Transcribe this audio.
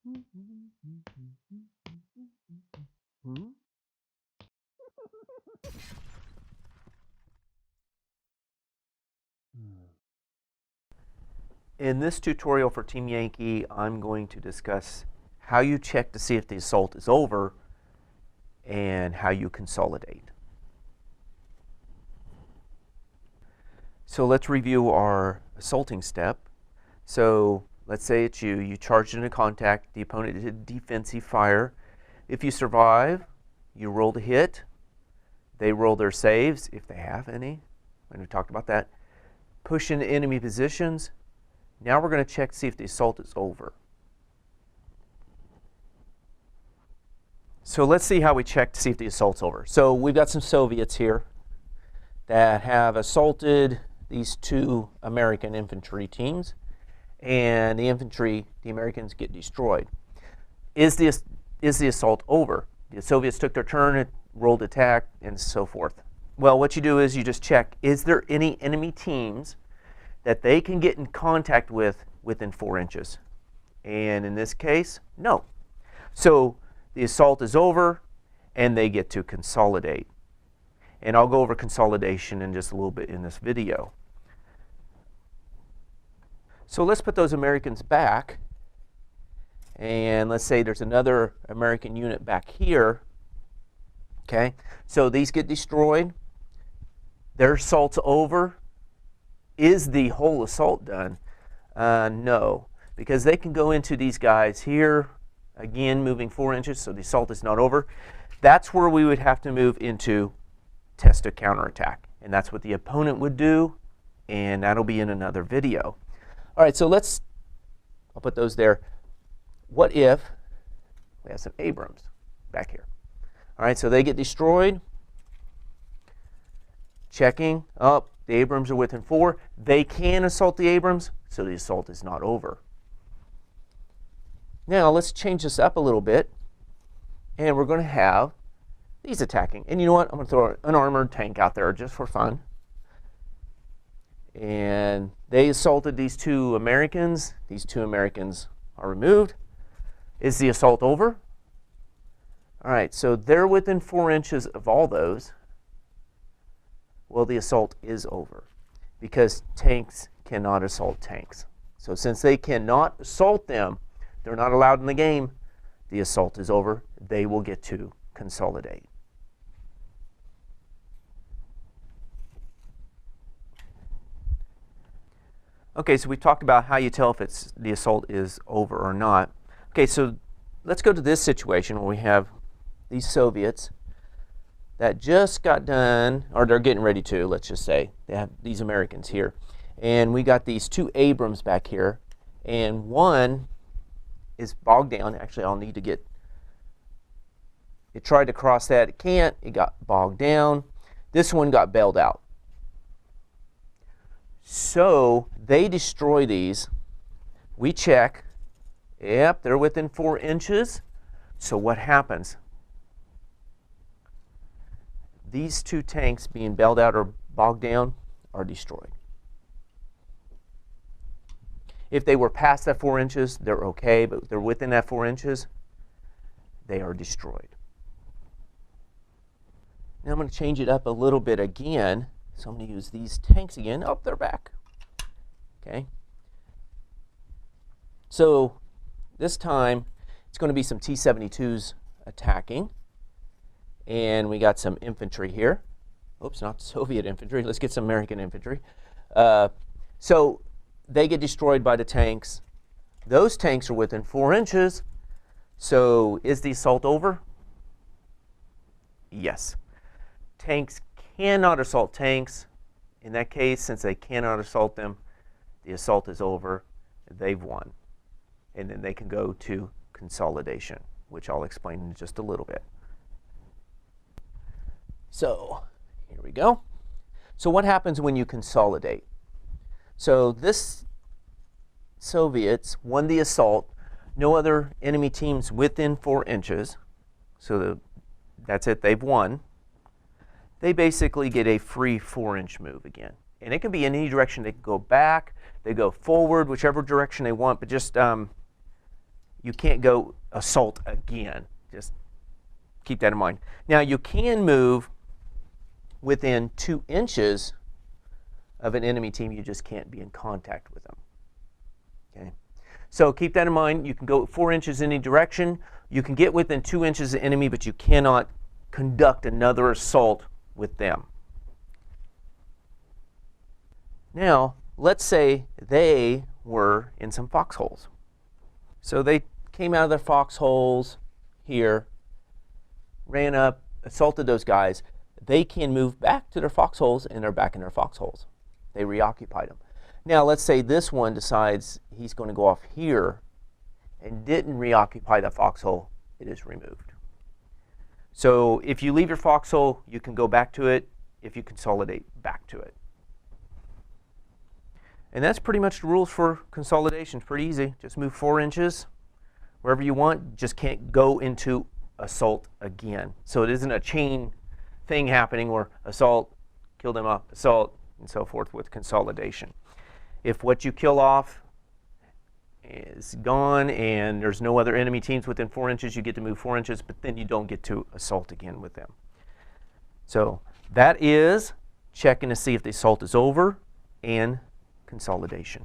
In this tutorial for Team Yankee, I'm going to discuss how you check to see if the assault is over and how you consolidate. So let's review our assaulting step. So let's say it's you. You charged into contact. The opponent did defensive fire. If you survive, you roll the hit. They roll their saves, if they have any. And we talked about that. Push into enemy positions. Now we're going to check to see if the assault is over. So let's see how we check to see if the assault's over. So we've got some Soviets here that have assaulted these two American infantry teams, and the Americans get destroyed. Is the assault over? The Soviets took their turn, rolled attack, and so forth. Well, what you do is you just check, is there any enemy teams that they can get in contact with within 4 inches? And in this case, no. So the assault is over and they get to consolidate. And I'll go over consolidation in just a little bit in this video. So let's put those Americans back, and let's say there's another American unit back here. Okay, so these get destroyed. Their assault's over. Is the whole assault done? No, because they can go into these guys here, again moving 4 inches, so the assault is not over. That's where we would have to move into test a counterattack, and that's what the opponent would do, and that'll be in another video. All right, so I'll put those there. What if we have some Abrams back here? All right, so they get destroyed. Checking. Oh, the Abrams are within 4. They can assault the Abrams, so the assault is not over. Now let's change this up a little bit, and we're going to have these attacking. And you know what? I'm going to throw an armored tank out there just for fun. And they assaulted these two Americans. These two Americans are removed. Is the assault over? All right, so they're within 4 inches of all those. Well, the assault is over because tanks cannot assault tanks. So since they cannot assault them, they're not allowed in the game, the assault is over. They will get to consolidate. Okay, so we talked about how you tell if the assault is over or not. Okay, so let's go to this situation where we have these Soviets that just got done, or they're getting ready to, let's just say. They have these Americans here. And we got these two Abrams back here, and one is bogged down. Actually, I'll need to get, it tried to cross that, it can't, it got bogged down. This one got bailed out. So they destroy these. We check. Yep, they're within 4 inches. So what happens? These two tanks being bailed out or bogged down are destroyed. If they were past that 4 inches, they're okay, but if they're within that 4 inches, they are destroyed. Now I'm going to change it up a little bit again. So I'm going to use these tanks again. Oh, they're back. Okay. So this time it's going to be some T-72s attacking. And we got some infantry here. Oops, not Soviet infantry. Let's get some American infantry. So they get destroyed by the tanks. Those tanks are within 4 inches. So is the assault over? Yes. Tanks cannot assault tanks. In that case, since they cannot assault them, the assault is over. They've won. And then they can go to consolidation, which I'll explain in just a little bit. So here we go. So what happens when you consolidate? So this Soviets won the assault. No other enemy teams within 4 inches. So that's it. They've won. They basically get a free 4-inch move again. And it can be in any direction. They can go back, they go forward, whichever direction they want, but just you can't go assault again. Just keep that in mind. Now you can move within 2 inches of an enemy team, you just can't be in contact with them. Okay? So keep that in mind. You can go 4 inches in any direction. You can get within 2 inches of the enemy, but you cannot conduct another assault with them. Now, let's say they were in some foxholes. So they came out of their foxholes here, ran up, assaulted those guys. They can move back to their foxholes, and they're back in their foxholes. They reoccupied them. Now, let's say this one decides he's going to go off here and didn't reoccupy the foxhole. It is removed. So if you leave your foxhole, you can go back to it. If you consolidate, back to it. And that's pretty much the rules for consolidation. It's pretty easy. Just move 4 inches wherever you want. Just can't go into assault again. So it isn't a chain thing happening where assault, kill them off, assault, and so forth with consolidation. If what you kill off is gone and there's no other enemy teams within 4 inches, you get to move 4 inches, but then you don't get to assault again with them. So that is checking to see if the assault is over and consolidation.